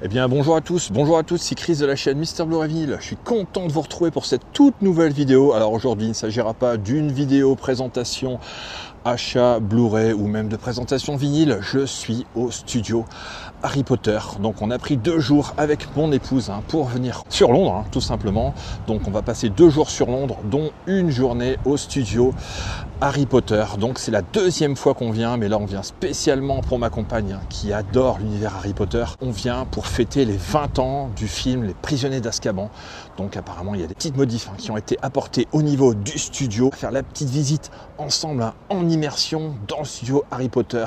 Eh bien bonjour à tous, c'est Chris de la chaîne Mister Blu-ray Vinyl. Je suis content de vous retrouver pour cette toute nouvelle vidéo. Alors aujourd'hui il ne s'agira pas d'une vidéo présentation achat Blu-ray ou même de présentation vinyle. Je suis au studio Harry Potter. Donc on a pris 2 jours avec mon épouse pour venir sur Londres tout simplement. Donc on va passer 2 jours sur Londres dont une journée au studio Harry Potter. Donc c'est la 2e fois qu'on vient, mais là on vient spécialement pour ma compagne qui adore l'univers Harry Potter. On vient pour fêter les 20 ans du film Les Prisonniers d'Azkaban. Donc apparemment il y a des petites modifs qui ont été apportées au niveau du studio. On va faire la petite visite ensemble en immersion dans le studio Harry Potter.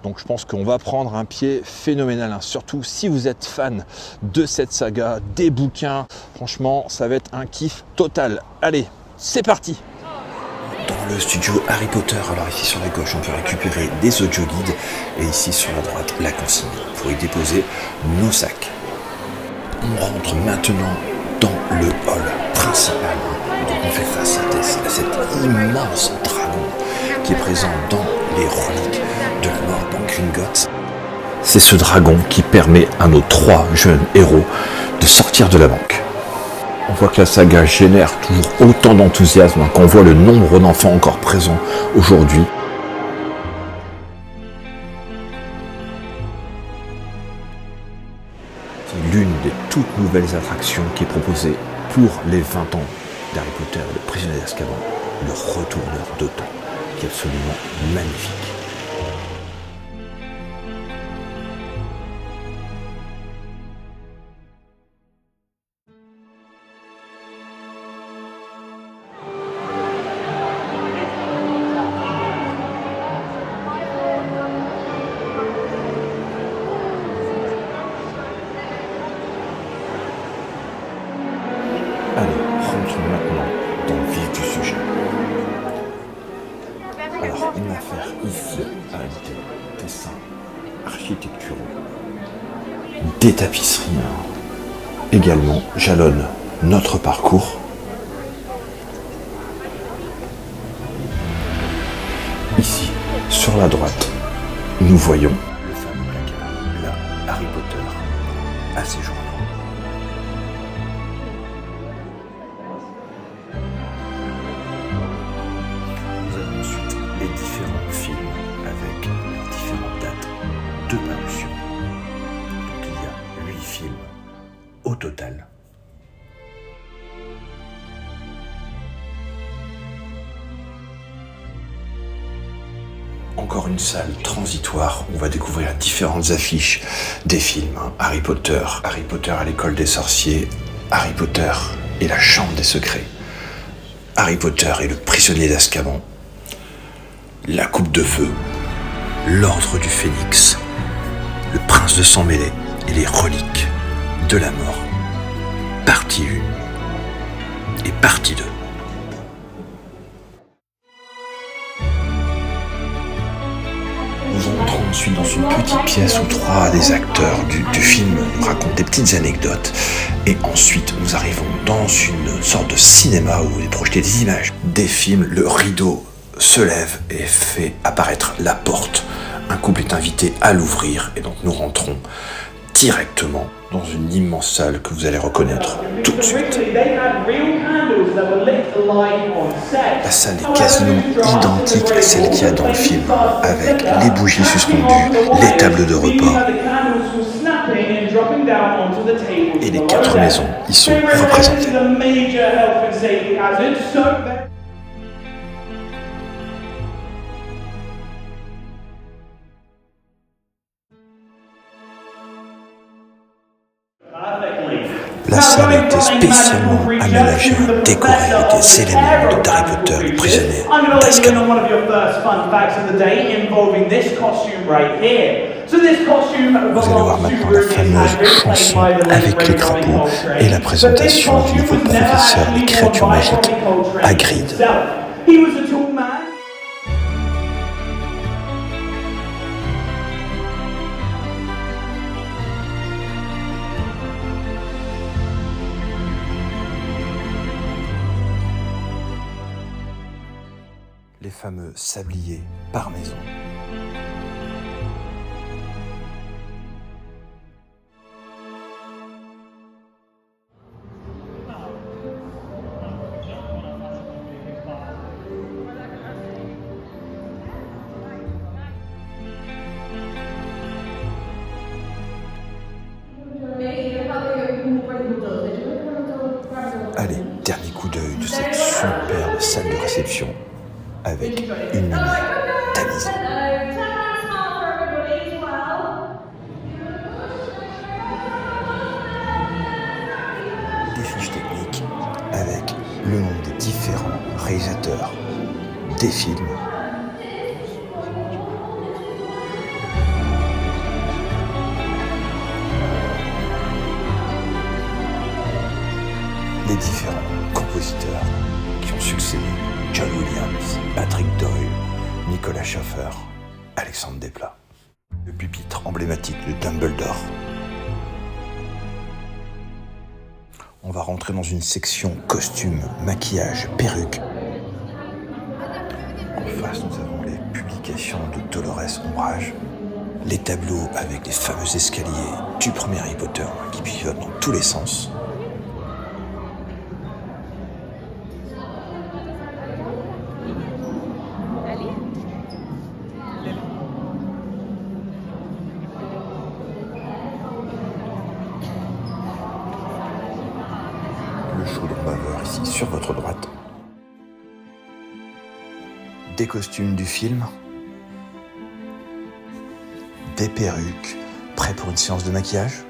Donc je pense qu'on va prendre un pied phénoménal, surtout si vous êtes fan de cette saga, des bouquins. Franchement ça va être un kiff total. Allez, c'est parti! Dans le studio Harry Potter, alors ici sur la gauche on peut récupérer des audio guides et ici sur la droite la consigne pour y déposer nos sacs. On rentre maintenant dans le hall principal. Donc on fait face à cet immense dragon qui est présent dans les reliques de la mort dans Gringotts. C'est ce dragon qui permet à nos 3 jeunes héros de sortir de la banque. On voit que la saga génère toujours autant d'enthousiasme quand on voit le nombre d'enfants encore présents aujourd'hui. C'est l'une des toutes nouvelles attractions qui est proposée pour les 20 ans d'Harry Potter et le Prisonnier d'Azkaban, le retourneur de temps, qui est absolument magnifique. Allez, rentrons maintenant dans le vif du sujet. Alors, une affaire ici à des dessins architecturaux, des tapisseries également jalonnent notre parcours. Ici, sur la droite, nous voyons le fameux placard, là, Harry Potter, à ses journaux. Ensuite, les différents films avec les différentes dates de parution. Donc il y a 8 films au total. Encore une salle transitoire où on va découvrir différentes affiches des films. Harry Potter à l'école des sorciers, Harry Potter et la chambre des secrets, Harry Potter et le prisonnier d'Azkaban, la coupe de feu, l'ordre du phénix, le prince de sang mêlé et les reliques de la mort, partie 1 et partie 2. Nous entrons ensuite dans une petite pièce où 3 des acteurs du film nous racontent des petites anecdotes. Et ensuite, nous arrivons dans une sorte de cinéma où il est projeté des images des films. Le rideau se lève et fait apparaître la porte. Un couple est invité à l'ouvrir et donc nous rentrons directement dans une immense salle que vous allez reconnaître tout de suite. La salle est quasiment identique à celle qu'il y a dans le film, avec les bougies suspendues, les tables de repas et les 4 maisons y sont représentées. La salle a été spécialement aménagée, décorée avec des éléments d'Harry Potter, le prisonnier d'Azkaban. Vous allez voir maintenant la fameuse chanson avec les crapauds et la présentation du nouveau professeur des créatures magiques, Hagrid. Les fameux sabliers par maison. salle de réception avec une lumière tamisée. Des fiches techniques avec le nom des différents réalisateurs des films. Les différents compositeurs qui ont succédé: John Williams, Patrick Doyle, Nicolas Schaffer, Alexandre Desplat. Le pupitre emblématique de Dumbledore. On va rentrer dans une section costume, maquillage, perruque. En face, nous avons les publications de Dolores Ombrage, les tableaux avec les fameux escaliers du premier Harry Potter qui pivotent dans tous les sens. Le chaudron baveur ici sur votre droite. Des costumes du film. Des perruques, prêts pour une séance de maquillage.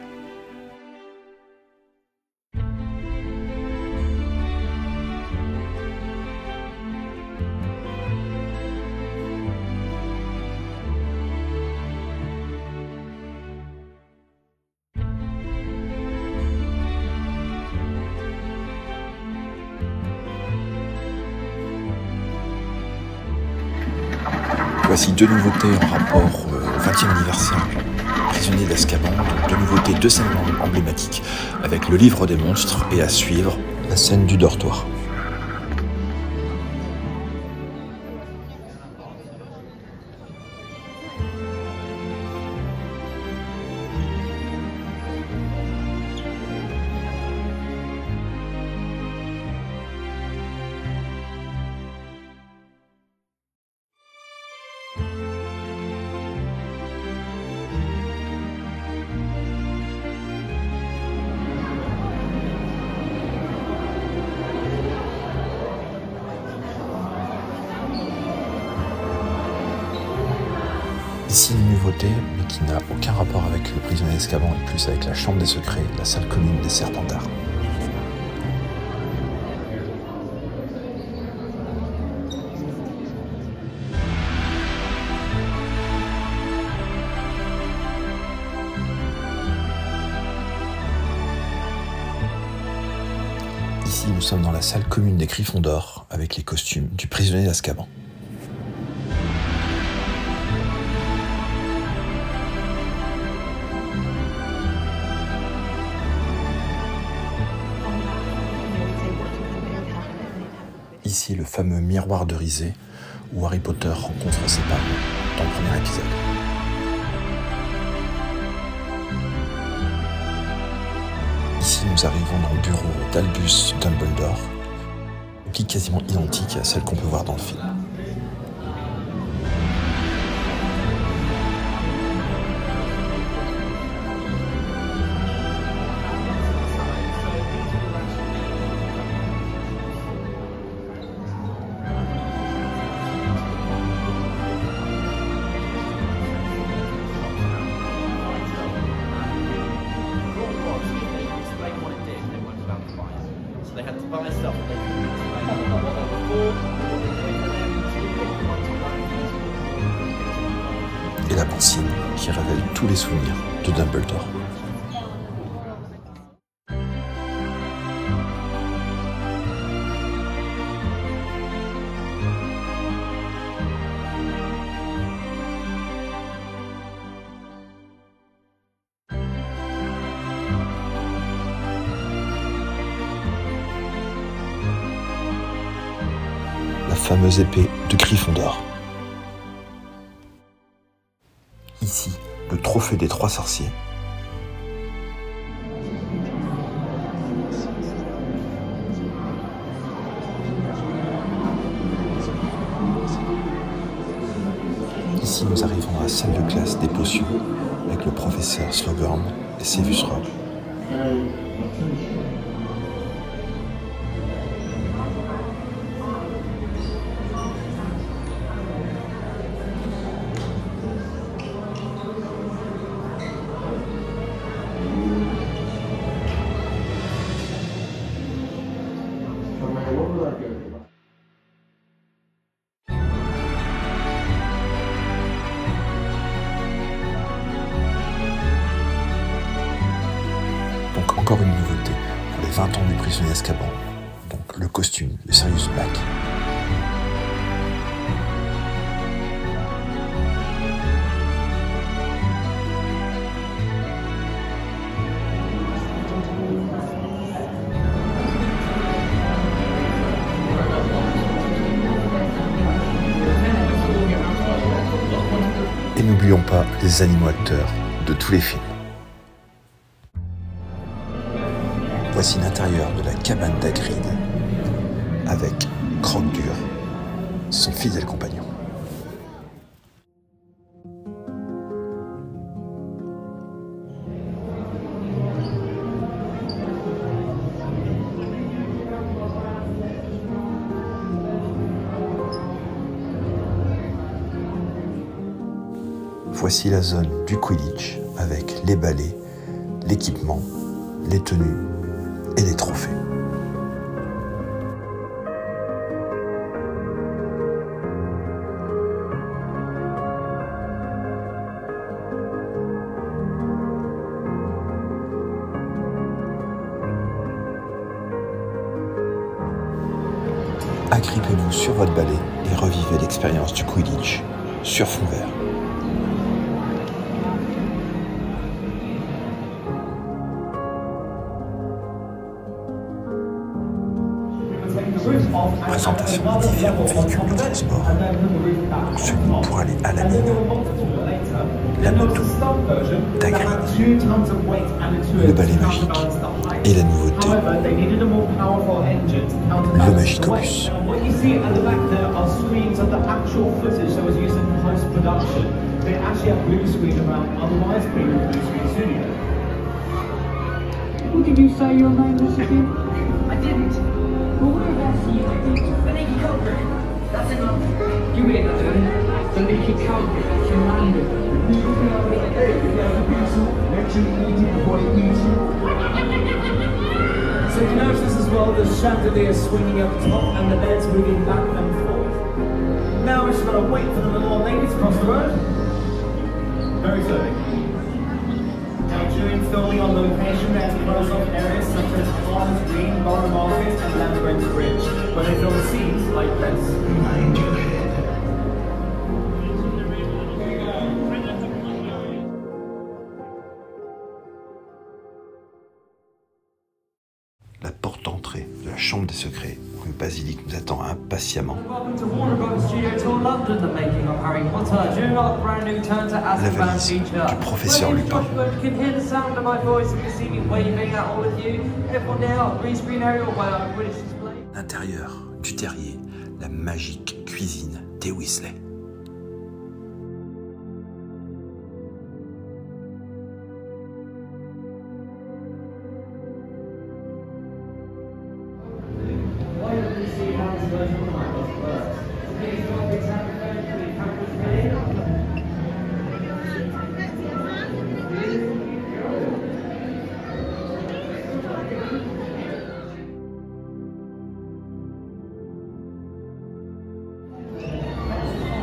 Voici deux nouveautés en rapport au 20e anniversaire du Prisonnier d'Azkaban, deux nouveautés, deux scènes emblématiques avec le livre des monstres et à suivre la scène du dortoir. Ici une nouveauté, mais qui n'a aucun rapport avec le Prisonnier d'Azkaban et plus avec la Chambre des Secrets, la salle commune des Serpentards. Ici nous sommes dans la salle commune des Gryffondors avec les costumes du Prisonnier d'Azkaban. Ici le fameux miroir de risée où Harry Potter rencontre ses parents dans le premier épisode. Ici nous arrivons dans le bureau d'Albus Dumbledore, qui est quasiment identique à celle qu'on peut voir dans le film. Et la pensine qui révèle tous les souvenirs de Dumbledore. La fameuse épée de Gryffondor. Ici, le trophée des 3 sorciers. Ici, nous arrivons à la salle de classe des potions avec le professeur Slughorn et Severus Rogue. Encore une nouveauté pour les 20 ans du prisonnier d'Azkaban, donc le costume de Sirius Black. Et n'oublions pas les animaux acteurs de tous les films. Voici l'intérieur de la cabane d'Hagrid avec Croque-Dur, son fidèle compagnon. Voici la zone du Quidditch avec les balais, l'équipement, les tenues et les trophées. Agrippez-vous sur votre balai et revivez l'expérience du Quidditch sur fond vert. Présentation des différents véhicules de transport. Celui pour aller à la mine, la moto d'Hagrid, le balai magique et la nouveauté, le Magicobus. Who did you say your name was again? I didn't. Well, whereabouts are you? The Leaky Culprit. That's enough. You hear that, don't you? The Leaky Culprit. That's your name. So you notice as well the chandelier swinging up top and the beds moving back and forth. Now we've just got to wait for the little old lady to cross the road. Very slowly. Now during filming on location, they had to close off areas such as Farmers Green, Borough Market and Labyrinth Bridge, where they filmed scenes like this. Mind your head. La porte d'entrée de la chambre des secrets où le basilic nous attend impatiemment. La valise du professeur Lupin. L'intérieur du terrier, la magique cuisine des Weasley.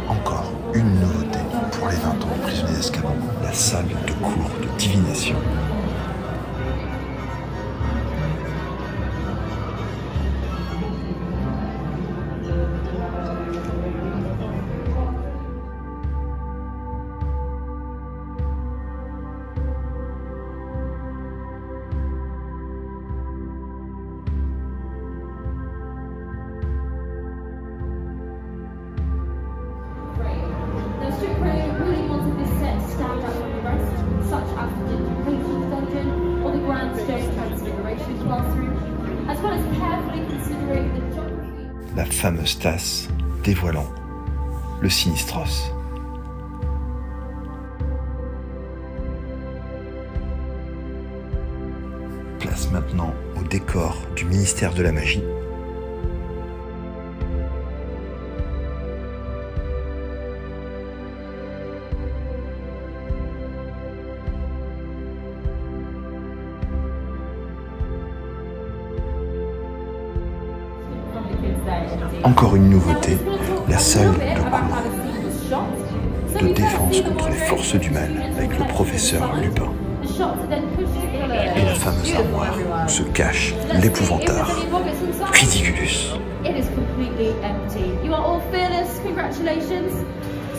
Encore une nouveauté pour les 20 ans du prisonnier d'Azkaban, la salle de cours de divination. La fameuse tasse dévoilant le Sinistros. Place maintenant au décor du ministère de la Magie. Encore une nouveauté, la salle de cours de défense contre les forces du mal avec le professeur Lupin. et la fameuse armoire où se cache l'épouvantaire Ridiculus. It is completely empty. You are all fearless. Congratulations.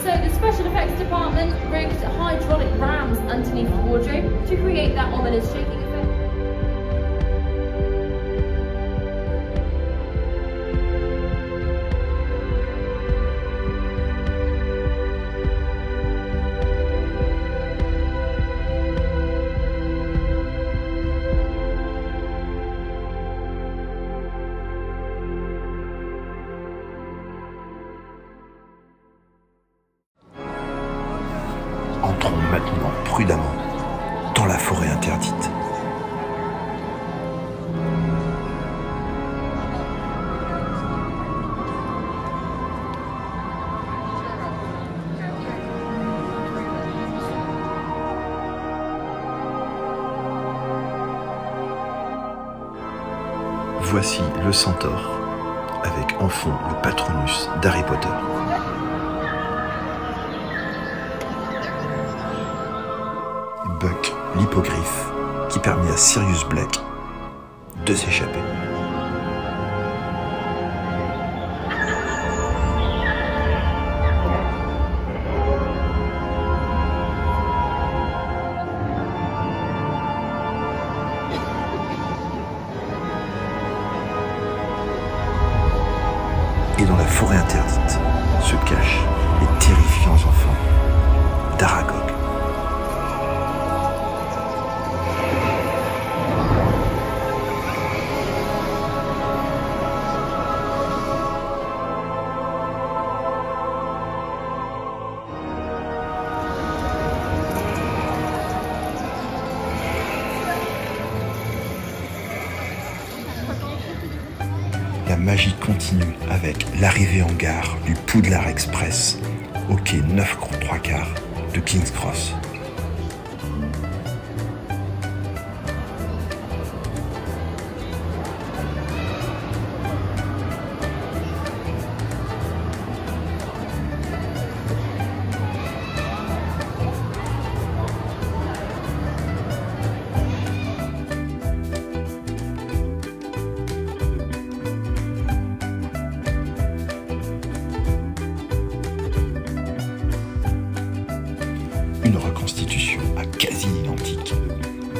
So the special effects department rigged hydraulic rams underneath the wardrobe to create that ominous shaking effect. Entrons maintenant prudemment dans la forêt interdite. Voici le centaure, avec en fond le Patronus d'Harry Potter. Buck, l'hippogriffe, qui permet à Sirius Black de s'échapper. Et dans la forêt interdite se cachent les terrifiants enfants d'Aragog. La magie continue avec l'arrivée en gare du Poudlard Express au quai 9¾ de King's Cross. Une reconstitution à quasi identique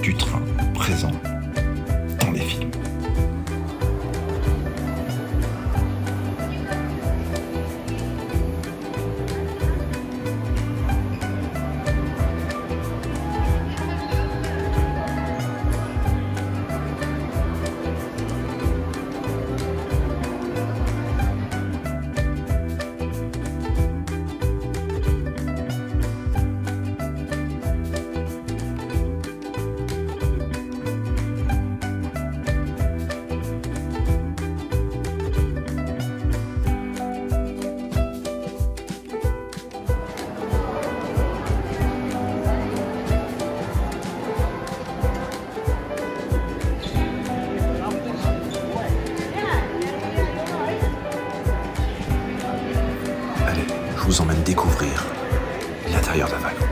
du train présent dans les films. Je vous emmène découvrir l'intérieur d'un wagon.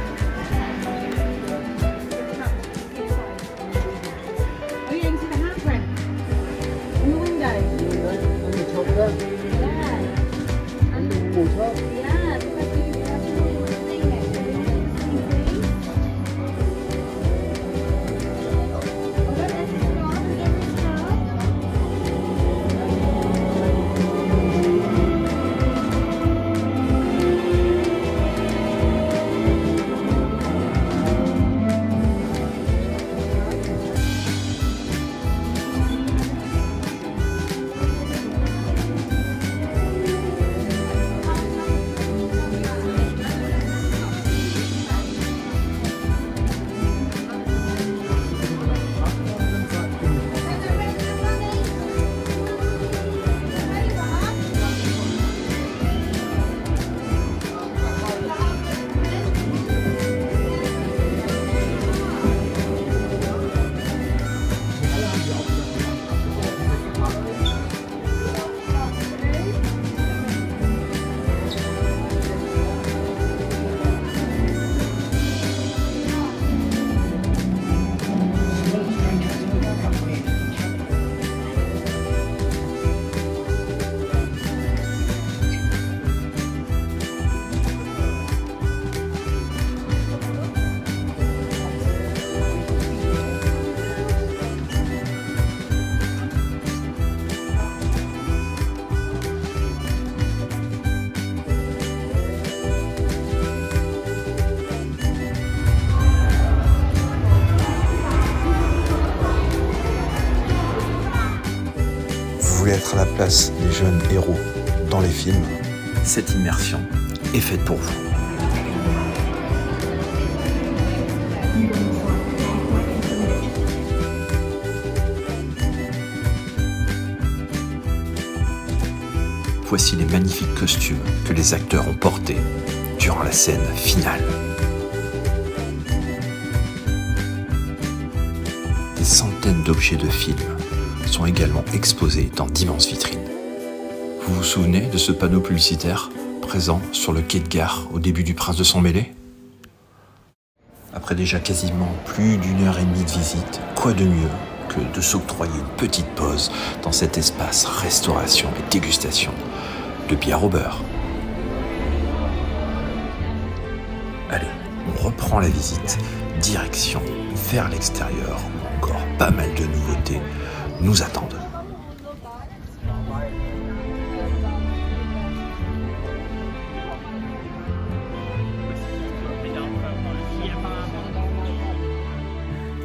pouvez être à la place des jeunes héros dans les films, cette immersion est faite pour vous. Voici les magnifiques costumes que les acteurs ont portés durant la scène finale. Des centaines d'objets de films sont également exposés dans d'immenses vitrines. Vous vous souvenez de ce panneau publicitaire présent sur le quai de gare au début du Prince de Sang-Mêlé? Après déjà quasiment plus d'1 heure et demie de visite, quoi de mieux que de s'octroyer une petite pause dans cet espace restauration et dégustation de bière au beurre. Allez, on reprend la visite, direction vers l'extérieur où encore pas mal de nouveautés nous attendent.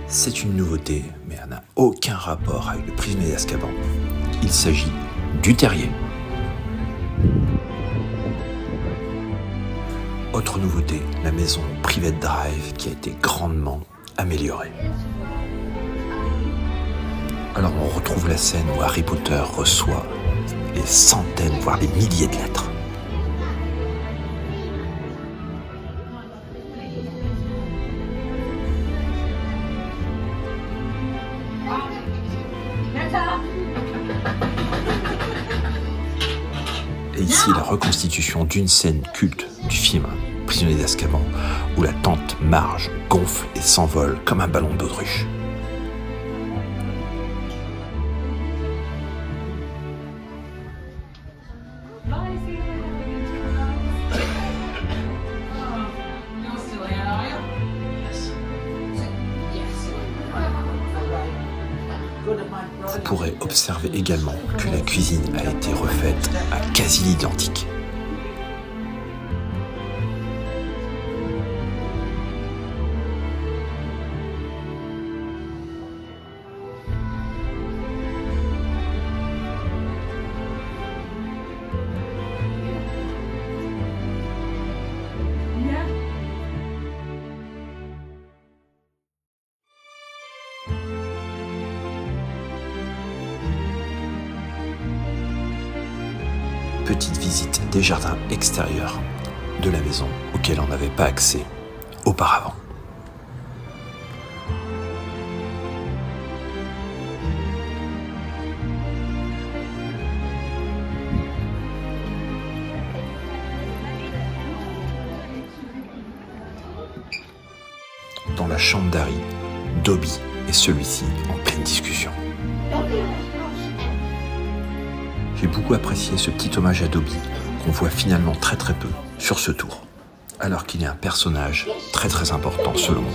C'est une nouveauté, mais elle n'a aucun rapport avec le prisonnier d'Azkaban. Il s'agit du terrier. Autre nouveauté, la maison Private Drive qui a été grandement améliorée. Alors on retrouve la scène où Harry Potter reçoit les centaines, voire les milliers de lettres. Et ici, la reconstitution d'une scène culte du film Prisonnier d'Azkaban, où la tante Marge gonfle et s'envole comme un ballon d'autruche. Vous pourrez observer également que la cuisine a été refaite à quasi l'identique. Petite visite des jardins extérieurs de la maison auxquels on n'avait pas accès auparavant. Dans la chambre d'Harry, Dobby et celui-ci en pleine discussion. J'ai beaucoup apprécié ce petit hommage à Dobby qu'on voit finalement très peu sur ce tour, alors qu'il est un personnage très important selon moi.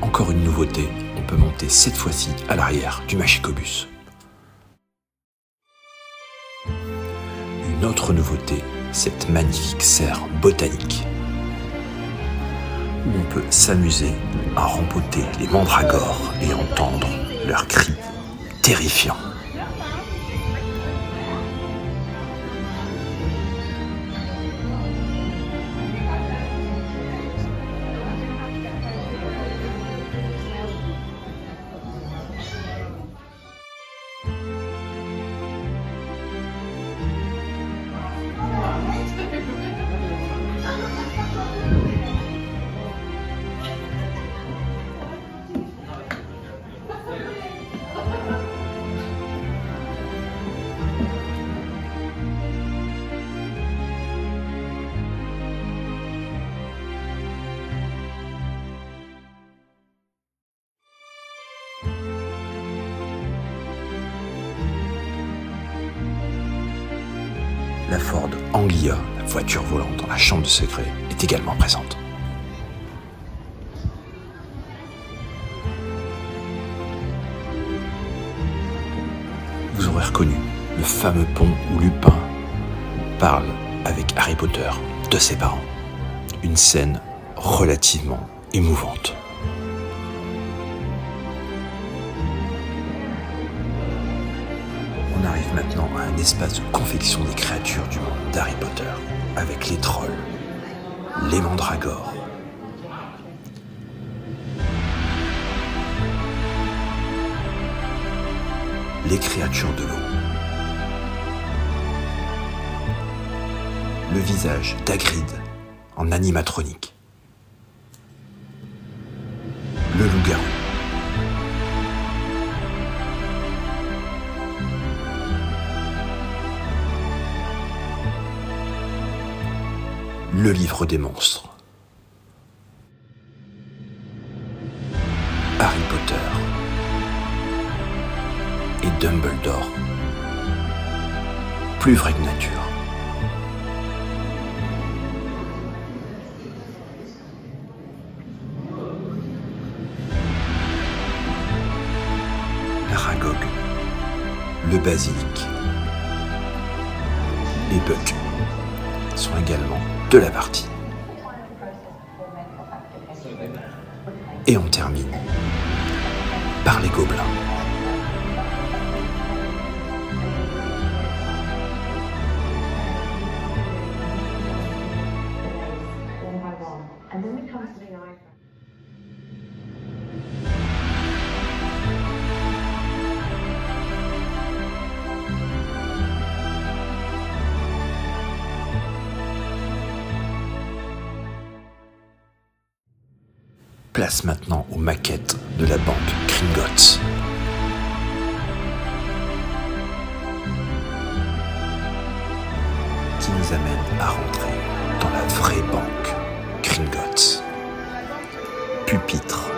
Encore une nouveauté, on peut monter cette fois-ci à l'arrière du Magicobus. Une autre nouveauté, cette magnifique serre botanique, où on peut s'amuser à rempoter les mandragores et entendre leurs cris terrifiants. La Ford Anglia, la voiture volante dans la chambre de secret, est également présente. connu, le fameux pont où Lupin parle avec Harry Potter de ses parents. Une scène relativement émouvante. On arrive maintenant à un espace de confection des créatures du monde d'Harry Potter, avec les trolls, les mandragores, les créatures de l'eau, le visage d'Hagrid en animatronique, le loup-garou, le livre des monstres, Harry Potter et Dumbledore, plus vrai que nature. L'aragog, le basilic et Buck sont également de la partie. Et on termine par les gobelins. Place maintenant aux maquettes de la banque Gringotts. Qui nous amène à rentrer dans la vraie banque Gringotts. Pupitre,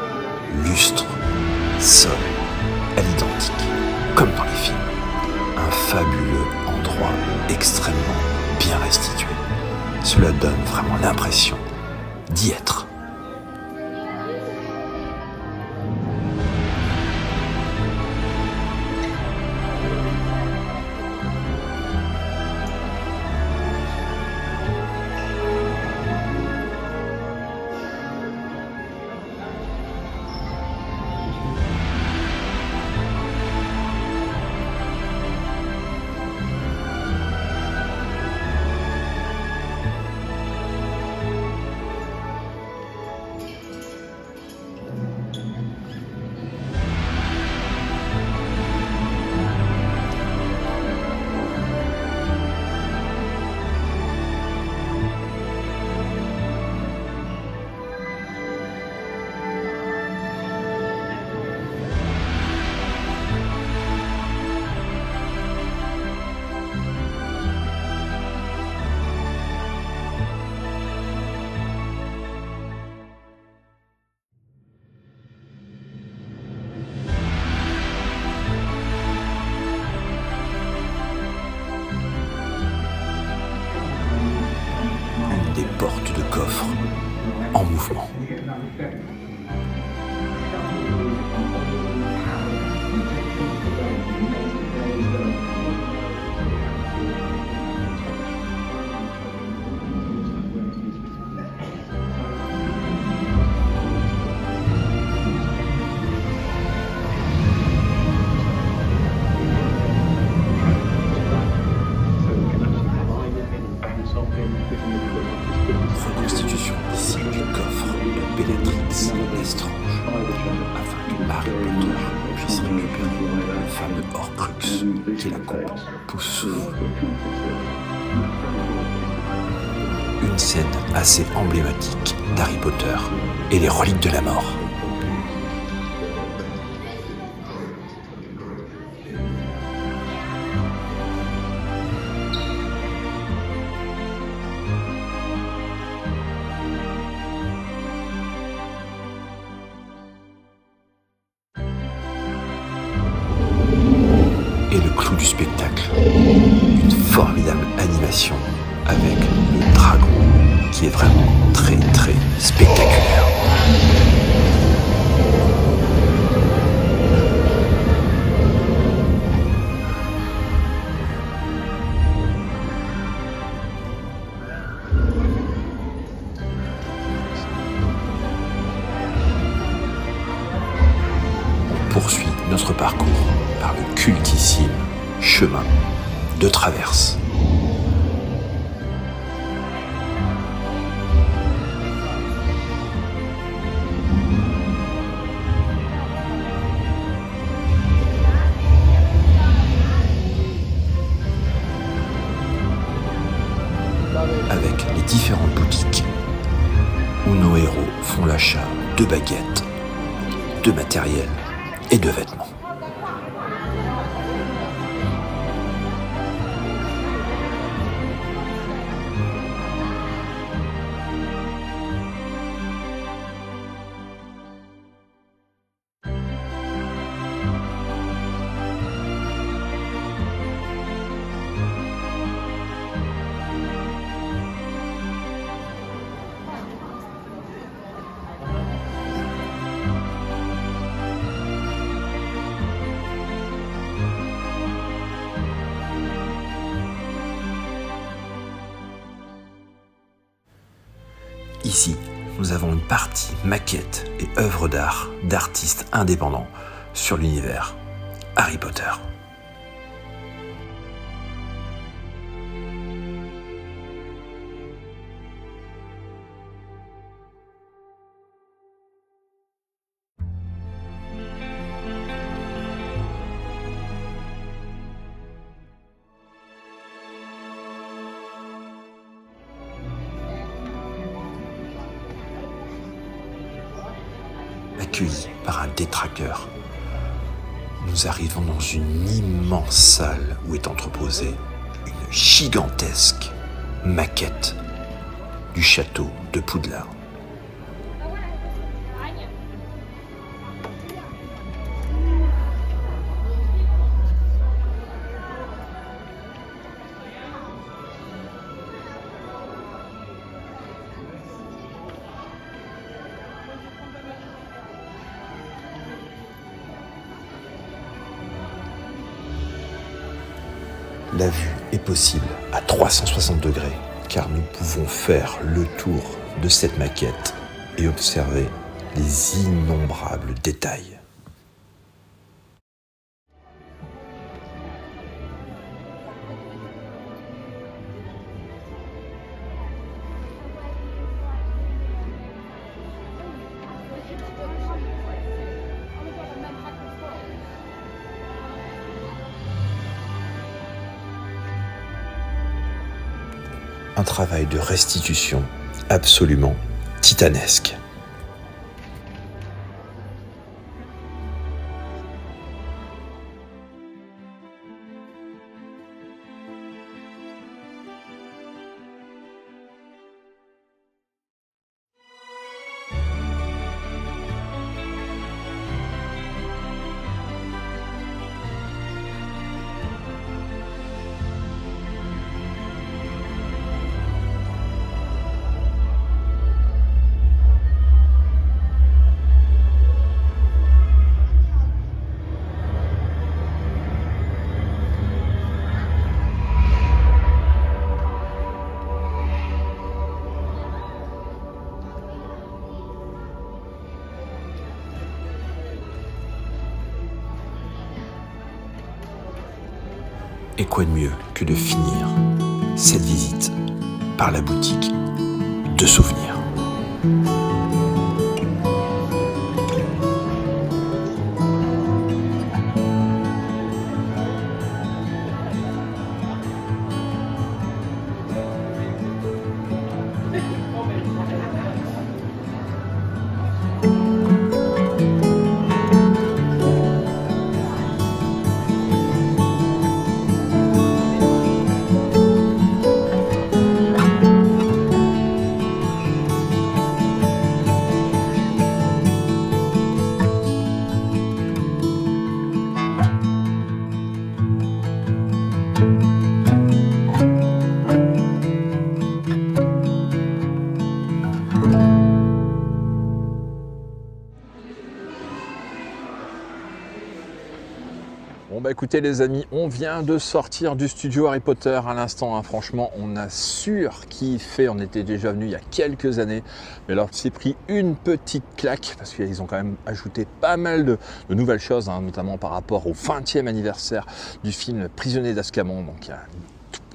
lustre, sol, à l'identique, comme dans les films. Un fabuleux endroit extrêmement bien restitué. Cela donne vraiment l'impression d'y être. Des portes de coffre en mouvement. Reconstitution ici du coffre de Bellatrix Lestrange, afin que Harry Potter puisse récupérer le fameux Horcrux qui l'accompagne pousse. Une scène assez emblématique d'Harry Potter et les reliques de la mort. Et le clou du spectacle, une formidable animation avec le dragon qui est vraiment très très spectaculaire. poursuit notre parcours par le cultissime chemin de traverse. Avec les différentes boutiques où nos héros font l'achat de baguettes, de matériel et de vêtements. Ici, nous avons une partie maquettes et œuvres d'art d'artistes indépendants sur l'univers Harry Potter. Accueillis par un détraqueur, nous arrivons dans une immense salle où est entreposée une gigantesque maquette du château de Poudlard. La vue est possible à 360 degrés car nous pouvons faire le tour de cette maquette et observer les innombrables détails. Un travail de restitution absolument titanesque. Et quoi de mieux que de finir cette visite par la boutique de souvenirs. Bon bah écoutez les amis, on vient de sortir du studio Harry Potter à l'instant, hein. Franchement on a surkiffé, on était déjà venu il y a quelques années, mais alors c'est pris une petite claque parce qu'ils ont quand même ajouté pas mal de nouvelles choses, hein, notamment par rapport au 20e anniversaire du film Prisonnier d'Azkaban, donc il y a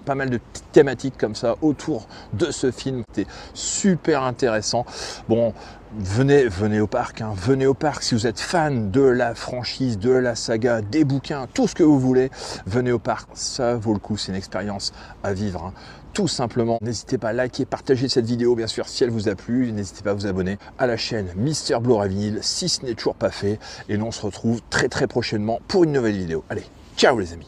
pas mal de thématiques comme ça autour de ce film, c'était super intéressant. Bon, venez au parc, hein. Venez au parc si vous êtes fan de la franchise, de la saga, des bouquins, tout ce que vous voulez, venez au parc, ça vaut le coup, c'est une expérience à vivre, hein. Tout simplement, n'hésitez pas à liker, partager cette vidéo, bien sûr, si elle vous a plu, n'hésitez pas à vous abonner à la chaîne Mister Blue Ray Vinyl, si ce n'est toujours pas fait, et nous on se retrouve très prochainement pour une nouvelle vidéo. Allez, ciao les amis!